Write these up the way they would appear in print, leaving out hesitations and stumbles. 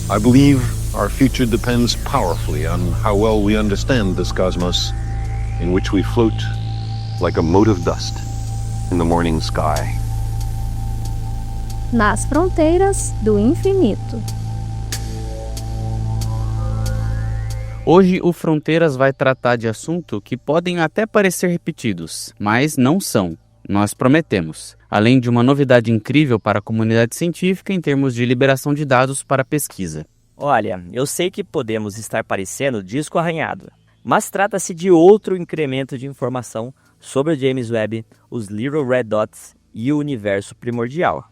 I believe our future depends powerfully on how well we understand this cosmos in which we float like a mote of dust in the morning sky. Nas fronteiras do infinito. Hoje o Fronteiras vai tratar de assuntos que podem até parecer repetidos, mas não são. Nós prometemos. Além de uma novidade incrível para a comunidade científica em termos de liberação de dados para pesquisa. Olha, eu sei que podemos estar parecendo disco arranhado, mas trata-se de outro incremento de informação sobre o James Webb, os Little Red Dots e o universo primordial.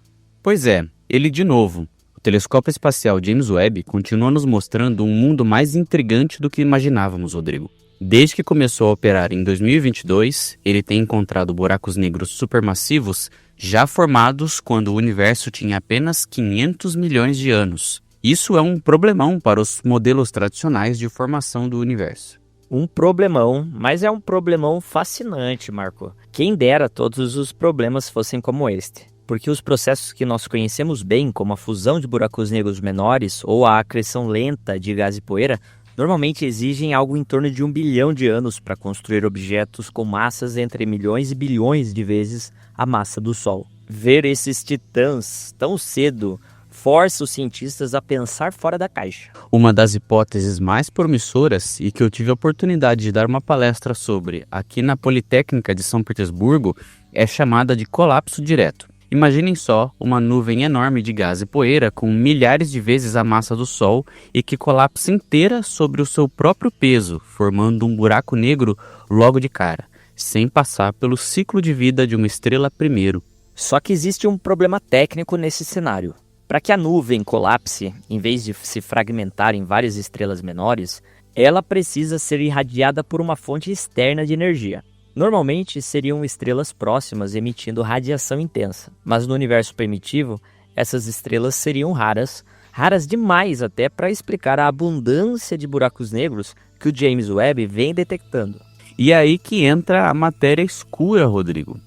Pois é, ele de novo. O telescópio espacial James Webb continua nos mostrando um mundo mais intrigante do que imaginávamos, Rodrigo. Desde que começou a operar em 2022, ele tem encontrado buracos negros supermassivos já formados quando o universo tinha apenas 500 milhões de anos. Isso é um problemão para os modelos tradicionais de formação do universo. Um problemão, mas é um problemão fascinante, Marco. Quem dera todos os problemas fossem como este. Porque os processos que nós conhecemos bem, como a fusão de buracos negros menores ou a acreção lenta de gás e poeira, normalmente exigem algo em torno de 1 bilhão de anos para construir objetos com massas entre milhões e bilhões de vezes a massa do Sol. Ver esses titãs tão cedo força os cientistas a pensar fora da caixa. Uma das hipóteses mais promissoras e que eu tive a oportunidade de dar uma palestra sobre aqui na Politécnica de São Petersburgo é chamada de colapso direto. Imaginem só uma nuvem enorme de gás e poeira com milhares de vezes a massa do Sol e que colapsa inteira sobre o seu próprio peso, formando um buraco negro logo de cara, sem passar pelo ciclo de vida de uma estrela primeiro. Só que existe um problema técnico nesse cenário. Para que a nuvem colapse, em vez de se fragmentar em várias estrelas menores, ela precisa ser irradiada por uma fonte externa de energia. Normalmente seriam estrelas próximas emitindo radiação intensa, mas no universo primitivo, essas estrelas seriam raras demais até para explicar a abundância de buracos negros que o James Webb vem detectando. E é aí que entra a matéria escura, Rodrigo.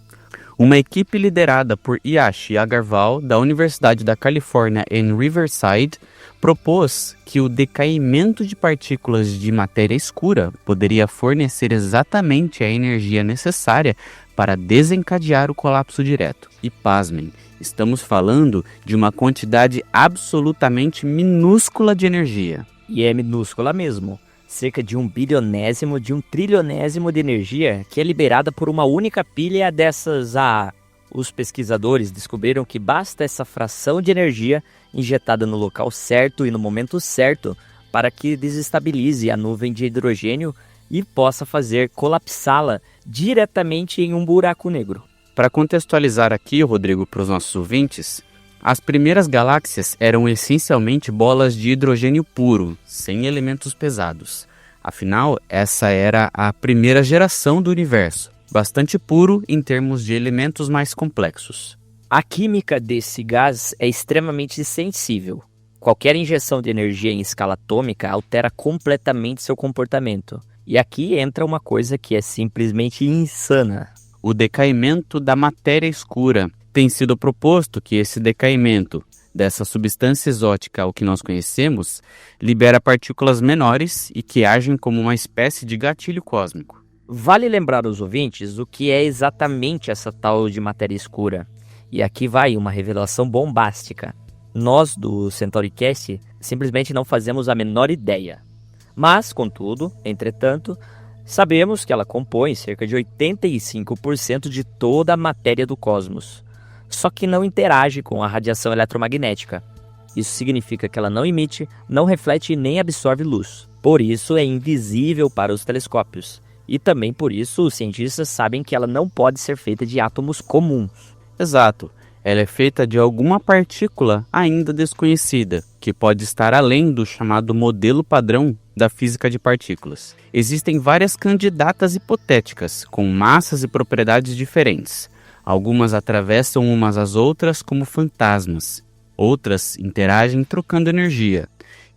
Uma equipe liderada por Yashi Agarwal, da Universidade da Califórnia em Riverside, propôs que o decaimento de partículas de matéria escura poderia fornecer exatamente a energia necessária para desencadear o colapso direto. E pasmem, estamos falando de uma quantidade absolutamente minúscula de energia. E é minúscula mesmo. Cerca de 1 bilionésimo de 1 trilionésimo de energia que é liberada por uma única pilha dessas AA. Os pesquisadores descobriram que basta essa fração de energia injetada no local certo e no momento certo para que desestabilize a nuvem de hidrogênio e possa fazer colapsá-la diretamente em um buraco negro. Para contextualizar aqui, Rodrigo, para os nossos ouvintes, as primeiras galáxias eram essencialmente bolas de hidrogênio puro, sem elementos pesados. Afinal, essa era a primeira geração do universo, bastante puro em termos de elementos mais complexos. A química desse gás é extremamente sensível. Qualquer injeção de energia em escala atômica altera completamente seu comportamento. E aqui entra uma coisa que é simplesmente insana. O decaimento da matéria escura. Tem sido proposto que esse decaimento dessa substância exótica ao que nós conhecemos libera partículas menores e que agem como uma espécie de gatilho cósmico. Vale lembrar aos ouvintes o que é exatamente essa tal de matéria escura. E aqui vai uma revelação bombástica. Nós do CentauriCast simplesmente não fazemos a menor ideia. Mas, contudo, entretanto, sabemos que ela compõe cerca de 85% de toda a matéria do cosmos. Só que não interage com a radiação eletromagnética. Isso significa que ela não emite, não reflete e nem absorve luz. Por isso é invisível para os telescópios. E também por isso os cientistas sabem que ela não pode ser feita de átomos comuns. Exato. Ela é feita de alguma partícula ainda desconhecida, que pode estar além do chamado modelo padrão da física de partículas. Existem várias candidatas hipotéticas, com massas e propriedades diferentes. Algumas atravessam umas às outras como fantasmas. Outras interagem trocando energia.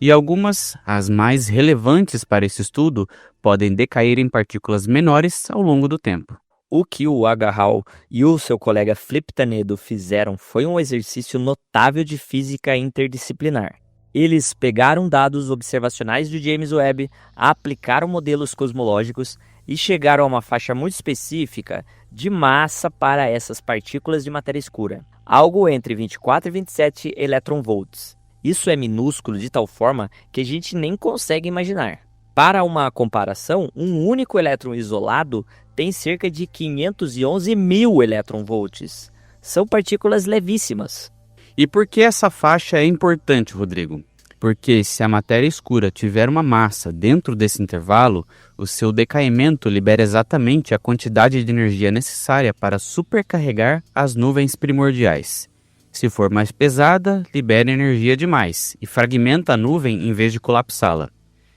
E algumas, as mais relevantes para esse estudo, podem decair em partículas menores ao longo do tempo. O que o Agarwal e o seu colega Flip Tanedo fizeram foi um exercício notável de física interdisciplinar. Eles pegaram dados observacionais do James Webb, aplicaram modelos cosmológicos e chegaram a uma faixa muito específica de massa para essas partículas de matéria escura, algo entre 24 e 27 electronvolts. Isso é minúsculo de tal forma que a gente nem consegue imaginar. Para uma comparação, um único elétron isolado tem cerca de 511 mil electronvolts. São partículas levíssimas. E por que essa faixa é importante, Rodrigo? Porque se a matéria escura tiver uma massa dentro desse intervalo, o seu decaimento libera exatamente a quantidade de energia necessária para supercarregar as nuvens primordiais. Se for mais pesada, libera energia demais e fragmenta a nuvem em vez de colapsá-la.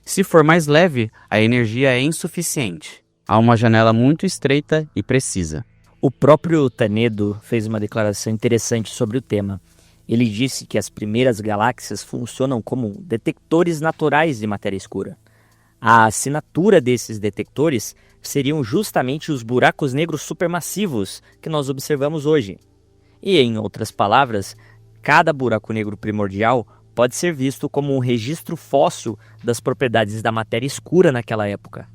Se for mais leve, a energia é insuficiente. Há uma janela muito estreita e precisa. O próprio Tanedo fez uma declaração interessante sobre o tema. Ele disse que as primeiras galáxias funcionam como detectores naturais de matéria escura. A assinatura desses detectores seriam justamente os buracos negros supermassivos que nós observamos hoje. E, em outras palavras, cada buraco negro primordial pode ser visto como um registro fóssil das propriedades da matéria escura naquela época.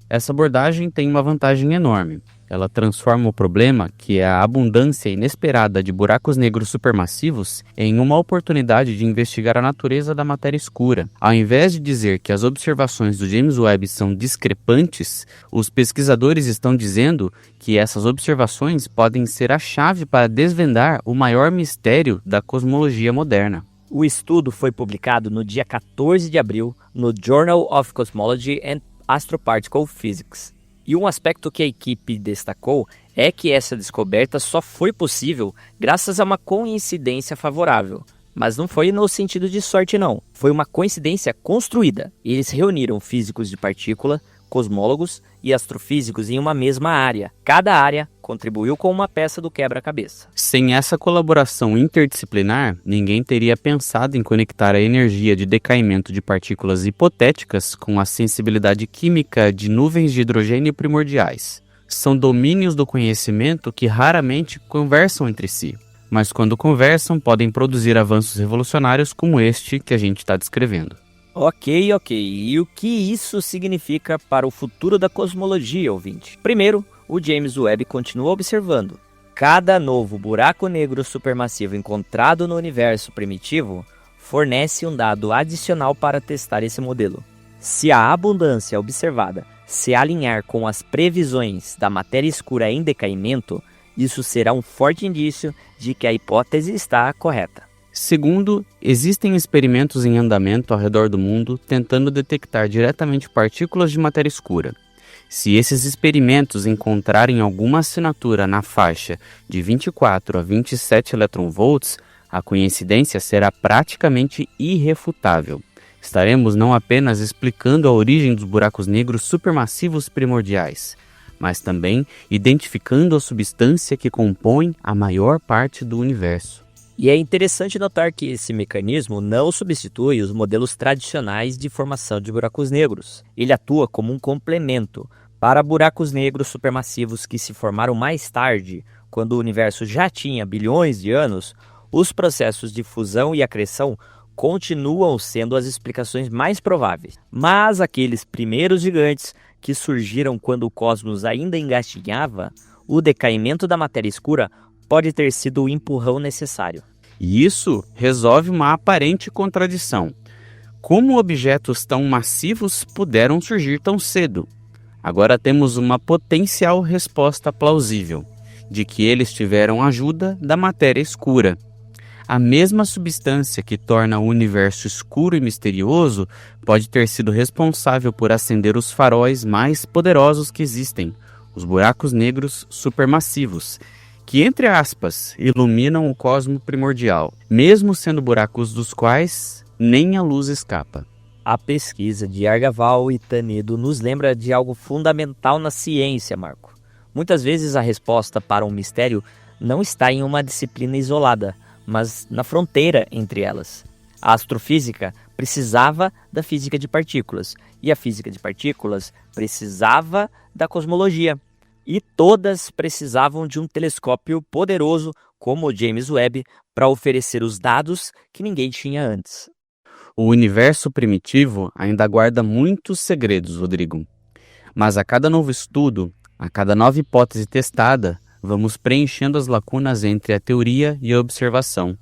Essa abordagem tem uma vantagem enorme. Ela transforma o problema, que é a abundância inesperada de buracos negros supermassivos, em uma oportunidade de investigar a natureza da matéria escura. Ao invés de dizer que as observações do James Webb são discrepantes, os pesquisadores estão dizendo que essas observações podem ser a chave para desvendar o maior mistério da cosmologia moderna. O estudo foi publicado no dia 14 de abril no Journal of Cosmology and Astroparticle Physics. E um aspecto que a equipe destacou é que essa descoberta só foi possível graças a uma coincidência favorável. Mas não foi no sentido de sorte não, foi uma coincidência construída. Eles reuniram físicos de partícula, cosmólogos e astrofísicos em uma mesma área. Cada área contribuiu com uma peça do quebra-cabeça. Sem essa colaboração interdisciplinar, ninguém teria pensado em conectar a energia de decaimento de partículas hipotéticas com a sensibilidade química de nuvens de hidrogênio primordiais. São domínios do conhecimento que raramente conversam entre si, mas quando conversam podem produzir avanços revolucionários como este que a gente está descrevendo. Ok. E o que isso significa para o futuro da cosmologia, ouvinte? Primeiro, o James Webb continua observando. Cada novo buraco negro supermassivo encontrado no universo primitivo fornece um dado adicional para testar esse modelo. Se a abundância observada se alinhar com as previsões da matéria escura em decaimento, isso será um forte indício de que a hipótese está correta. Segundo, existem experimentos em andamento ao redor do mundo tentando detectar diretamente partículas de matéria escura. Se esses experimentos encontrarem alguma assinatura na faixa de 24 a 27 electronvolts, a coincidência será praticamente irrefutável. Estaremos não apenas explicando a origem dos buracos negros supermassivos primordiais, mas também identificando a substância que compõe a maior parte do universo. E é interessante notar que esse mecanismo não substitui os modelos tradicionais de formação de buracos negros. Ele atua como um complemento para buracos negros supermassivos que se formaram mais tarde, quando o universo já tinha bilhões de anos. Os processos de fusão e acreção continuam sendo as explicações mais prováveis. Mas aqueles primeiros gigantes que surgiram quando o cosmos ainda engatinhava, o decaimento da matéria escura pode ter sido o empurrão necessário. E isso resolve uma aparente contradição. Como objetos tão massivos puderam surgir tão cedo? Agora temos uma potencial resposta plausível, de que eles tiveram ajuda da matéria escura. A mesma substância que torna o universo escuro e misterioso pode ter sido responsável por acender os faróis mais poderosos que existem, os buracos negros supermassivos, que, entre aspas, iluminam o cosmo primordial, mesmo sendo buracos dos quais nem a luz escapa. A pesquisa de Argaval e Tanedo nos lembra de algo fundamental na ciência, Marco. Muitas vezes a resposta para um mistério não está em uma disciplina isolada, mas na fronteira entre elas. A astrofísica precisava da física de partículas, e a física de partículas precisava da cosmologia. E todas precisavam de um telescópio poderoso como o James Webb para oferecer os dados que ninguém tinha antes. O universo primitivo ainda guarda muitos segredos, Rodrigo. Mas a cada novo estudo, a cada nova hipótese testada, vamos preenchendo as lacunas entre a teoria e a observação.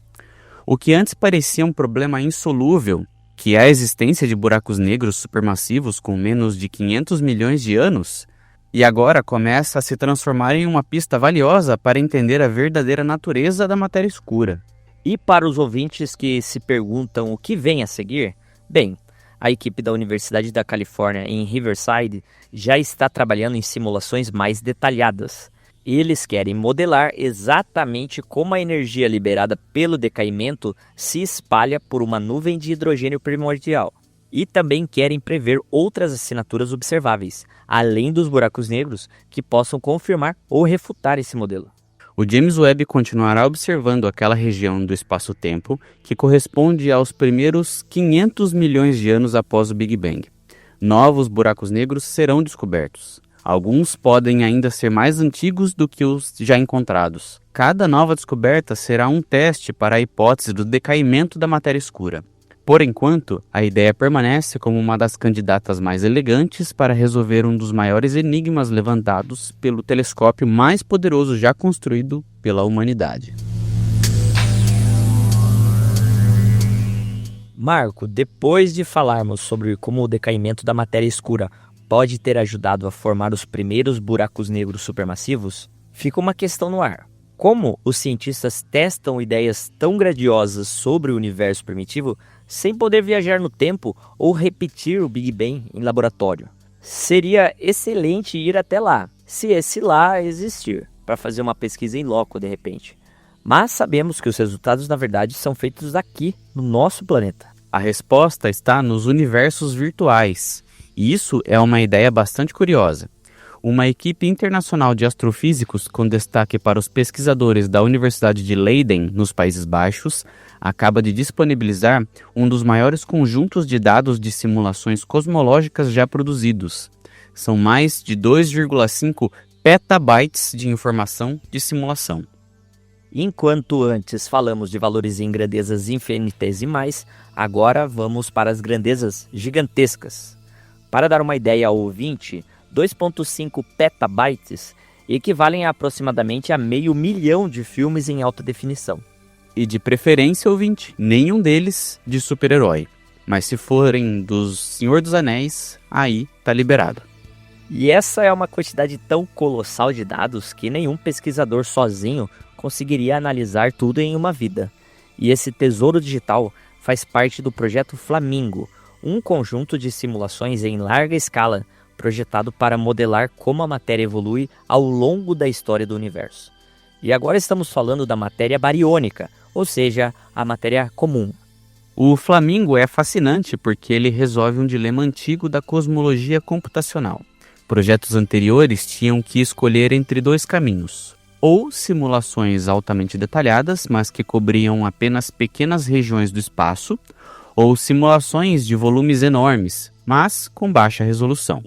O que antes parecia um problema insolúvel, que é a existência de buracos negros supermassivos com menos de 500 milhões de anos, e agora começa a se transformar em uma pista valiosa para entender a verdadeira natureza da matéria escura. E para os ouvintes que se perguntam o que vem a seguir, bem, a equipe da Universidade da Califórnia em Riverside já está trabalhando em simulações mais detalhadas. Eles querem modelar exatamente como a energia liberada pelo decaimento se espalha por uma nuvem de hidrogênio primordial. E também querem prever outras assinaturas observáveis, além dos buracos negros, que possam confirmar ou refutar esse modelo. O James Webb continuará observando aquela região do espaço-tempo que corresponde aos primeiros 500 milhões de anos após o Big Bang. Novos buracos negros serão descobertos. Alguns podem ainda ser mais antigos do que os já encontrados. Cada nova descoberta será um teste para a hipótese do decaimento da matéria escura. Por enquanto, a ideia permanece como uma das candidatas mais elegantes para resolver um dos maiores enigmas levantados pelo telescópio mais poderoso já construído pela humanidade. Marco, depois de falarmos sobre como o decaimento da matéria escura pode ter ajudado a formar os primeiros buracos negros supermassivos, fica uma questão no ar. Como os cientistas testam ideias tão grandiosas sobre o universo primitivo sem poder viajar no tempo ou repetir o Big Bang em laboratório? Seria excelente ir até lá, se esse lá existir, para fazer uma pesquisa em loco de repente. Mas sabemos que os resultados na verdade são feitos aqui, no nosso planeta. A resposta está nos universos virtuais, e isso é uma ideia bastante curiosa. Uma equipe internacional de astrofísicos, com destaque para os pesquisadores da Universidade de Leiden, nos Países Baixos, acaba de disponibilizar um dos maiores conjuntos de dados de simulações cosmológicas já produzidos. São mais de 2,5 petabytes de informação de simulação. Enquanto antes falamos de valores em grandezas infinitesimais, agora vamos para as grandezas gigantescas. Para dar uma ideia ao ouvinte, 2,5 petabytes equivalem a aproximadamente a 500 mil de filmes em alta definição. E de preferência, ouvinte, nenhum deles de super-herói. Mas se forem dos Senhor dos Anéis, aí tá liberado. E essa é uma quantidade tão colossal de dados que nenhum pesquisador sozinho conseguiria analisar tudo em uma vida. E esse tesouro digital faz parte do projeto Flamingo, um conjunto de simulações em larga escala projetado para modelar como a matéria evolui ao longo da história do universo. E agora estamos falando da matéria bariônica, ou seja, a matéria comum. O Flamingo é fascinante porque ele resolve um dilema antigo da cosmologia computacional. Projetos anteriores tinham que escolher entre dois caminhos: ou simulações altamente detalhadas, mas que cobriam apenas pequenas regiões do espaço, ou simulações de volumes enormes, mas com baixa resolução.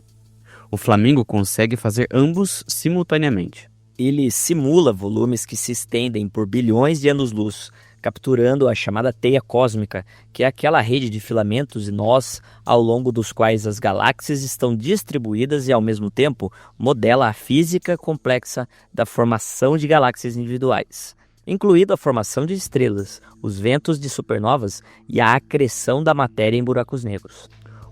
O Flamingo consegue fazer ambos simultaneamente. Ele simula volumes que se estendem por bilhões de anos-luz, capturando a chamada teia cósmica, que é aquela rede de filamentos e nós ao longo dos quais as galáxias estão distribuídas e, ao mesmo tempo, modela a física complexa da formação de galáxias individuais, incluindo a formação de estrelas, os ventos de supernovas e a acreção da matéria em buracos negros.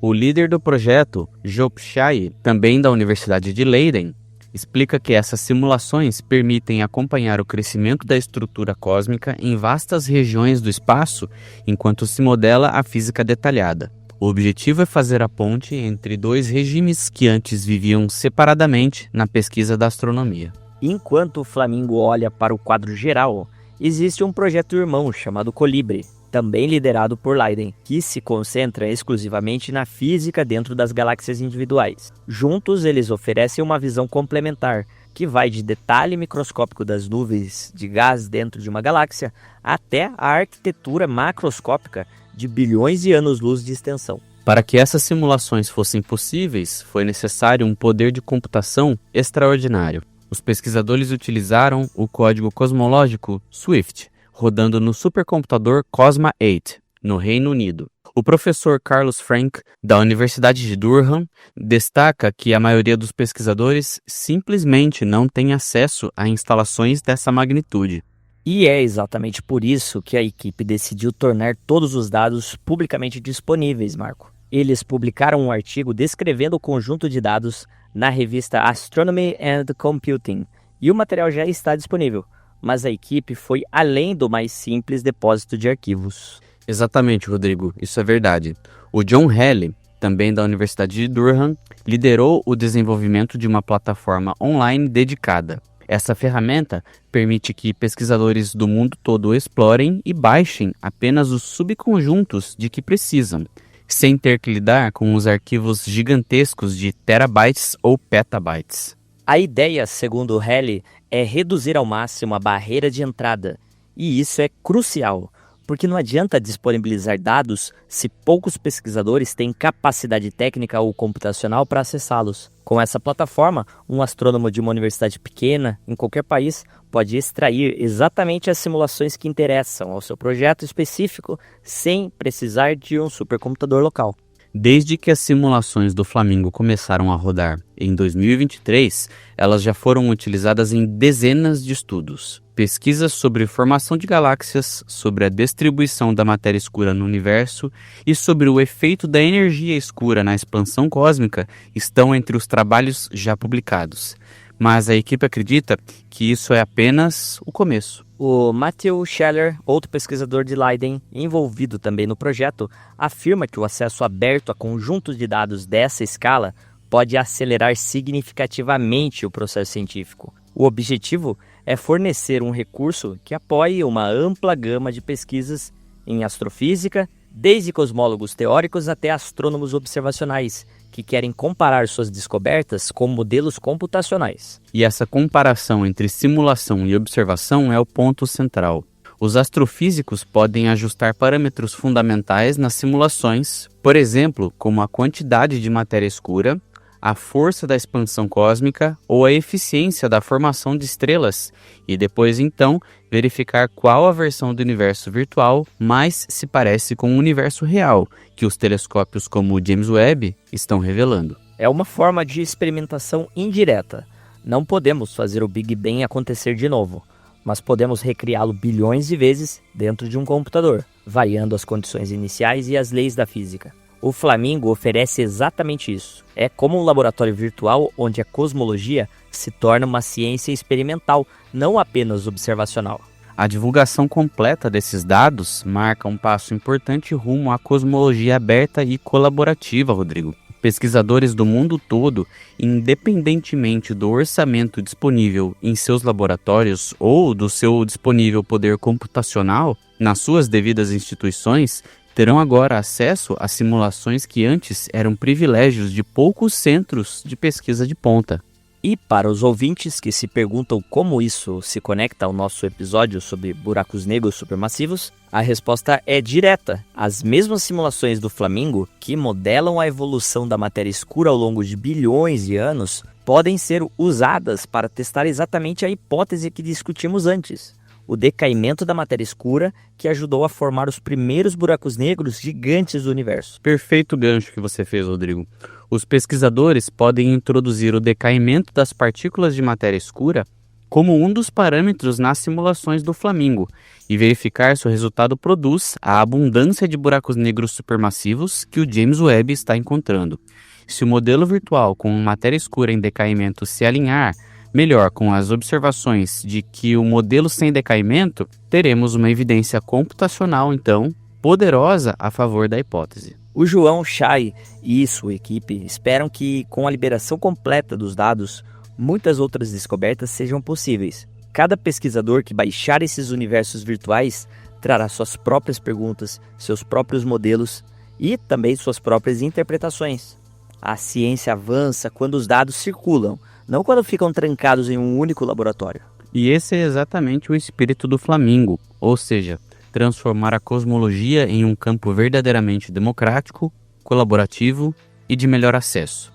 O líder do projeto, Joop Schai, também da Universidade de Leiden, explica que essas simulações permitem acompanhar o crescimento da estrutura cósmica em vastas regiões do espaço enquanto se modela a física detalhada. O objetivo é fazer a ponte entre dois regimes que antes viviam separadamente na pesquisa da astronomia. Enquanto o Flamingo olha para o quadro geral, existe um projeto irmão chamado Colibri, também liderado por Leiden, que se concentra exclusivamente na física dentro das galáxias individuais. Juntos, eles oferecem uma visão complementar, que vai de detalhe microscópico das nuvens de gás dentro de uma galáxia até a arquitetura macroscópica de bilhões de anos-luz de extensão. Para que essas simulações fossem possíveis, foi necessário um poder de computação extraordinário. Os pesquisadores utilizaram o código cosmológico Swift, rodando no supercomputador Cosma 8, no Reino Unido. O professor Carlos Frank, da Universidade de Durham, destaca que a maioria dos pesquisadores simplesmente não tem acesso a instalações dessa magnitude. E é exatamente por isso que a equipe decidiu tornar todos os dados publicamente disponíveis, Marco. Eles publicaram um artigo descrevendo o conjunto de dados na revista Astronomy and Computing, e o material já está disponível, mas a equipe foi além do mais simples depósito de arquivos. Exatamente, Rodrigo, isso é verdade. O John Halley, também da Universidade de Durham, liderou o desenvolvimento de uma plataforma online dedicada. Essa ferramenta permite que pesquisadores do mundo todo explorem e baixem apenas os subconjuntos de que precisam, sem ter que lidar com os arquivos gigantescos de terabytes ou petabytes. A ideia, segundo Halley, é reduzir ao máximo a barreira de entrada, e isso é crucial, porque não adianta disponibilizar dados se poucos pesquisadores têm capacidade técnica ou computacional para acessá-los. Com essa plataforma, um astrônomo de uma universidade pequena, em qualquer país, pode extrair exatamente as simulações que interessam ao seu projeto específico sem precisar de um supercomputador local. Desde que as simulações do Flamingo começaram a rodar em 2023, elas já foram utilizadas em dezenas de estudos. Pesquisas sobre formação de galáxias, sobre a distribuição da matéria escura no universo e sobre o efeito da energia escura na expansão cósmica estão entre os trabalhos já publicados. Mas a equipe acredita que isso é apenas o começo. O Matthew Scheller, outro pesquisador de Leiden, envolvido também no projeto, afirma que o acesso aberto a conjuntos de dados dessa escala pode acelerar significativamente o processo científico. O objetivo é fornecer um recurso que apoie uma ampla gama de pesquisas em astrofísica, desde cosmólogos teóricos até astrônomos observacionais, que querem comparar suas descobertas com modelos computacionais. E essa comparação entre simulação e observação é o ponto central. Os astrofísicos podem ajustar parâmetros fundamentais nas simulações, por exemplo, como a quantidade de matéria escura, a força da expansão cósmica ou a eficiência da formação de estrelas, e depois então verificar qual a versão do universo virtual mais se parece com o universo real, que os telescópios como o James Webb estão revelando. É uma forma de experimentação indireta. Não podemos fazer o Big Bang acontecer de novo, mas podemos recriá-lo bilhões de vezes dentro de um computador, variando as condições iniciais e as leis da física. O Flamingo oferece exatamente isso. É como um laboratório virtual onde a cosmologia se torna uma ciência experimental, não apenas observacional. A divulgação completa desses dados marca um passo importante rumo à cosmologia aberta e colaborativa, Rodrigo. Pesquisadores do mundo todo, independentemente do orçamento disponível em seus laboratórios ou do seu disponível poder computacional, nas suas devidas instituições, terão agora acesso a simulações que antes eram privilégios de poucos centros de pesquisa de ponta. E para os ouvintes que se perguntam como isso se conecta ao nosso episódio sobre buracos negros supermassivos, a resposta é direta. As mesmas simulações do Flamingo, que modelam a evolução da matéria escura ao longo de bilhões de anos, podem ser usadas para testar exatamente a hipótese que discutimos antes: o decaimento da matéria escura, que ajudou a formar os primeiros buracos negros gigantes do universo. Perfeito gancho que você fez, Rodrigo. Os pesquisadores podem introduzir o decaimento das partículas de matéria escura como um dos parâmetros nas simulações do Flamingo e verificar se o resultado produz a abundância de buracos negros supermassivos que o James Webb está encontrando. Se o modelo virtual com matéria escura em decaimento se alinhar melhor com as observações de que o modelo sem decaimento, teremos uma evidência computacional, então, poderosa a favor da hipótese. O João Chay e sua equipe esperam que, com a liberação completa dos dados, muitas outras descobertas sejam possíveis. Cada pesquisador que baixar esses universos virtuais trará suas próprias perguntas, seus próprios modelos e também suas próprias interpretações. A ciência avança quando os dados circulam, não quando ficam trancados em um único laboratório. E esse é exatamente o espírito do Flamingo, ou seja, transformar a cosmologia em um campo verdadeiramente democrático, colaborativo e de melhor acesso.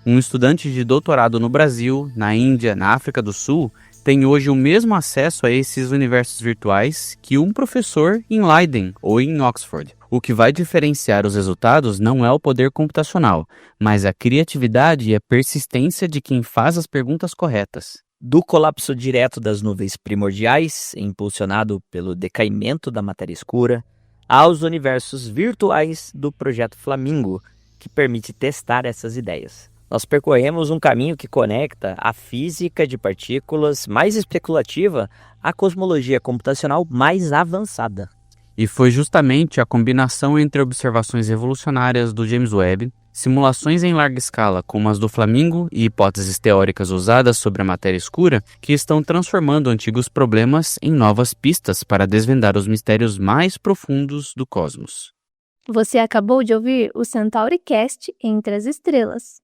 Um estudante de doutorado no Brasil, na Índia, na África do Sul, tem hoje o mesmo acesso a esses universos virtuais que um professor em Leiden ou em Oxford. O que vai diferenciar os resultados não é o poder computacional, mas a criatividade e a persistência de quem faz as perguntas corretas. Do colapso direto das nuvens primordiais, impulsionado pelo decaimento da matéria escura, aos universos virtuais do projeto Flamingo, que permite testar essas ideias. Nós percorremos um caminho que conecta a física de partículas mais especulativa à cosmologia computacional mais avançada. E foi justamente a combinação entre observações revolucionárias do James Webb, simulações em larga escala como as do Flamingo e hipóteses teóricas usadas sobre a matéria escura que estão transformando antigos problemas em novas pistas para desvendar os mistérios mais profundos do cosmos. Você acabou de ouvir o Centauri Cast Entre as Estrelas.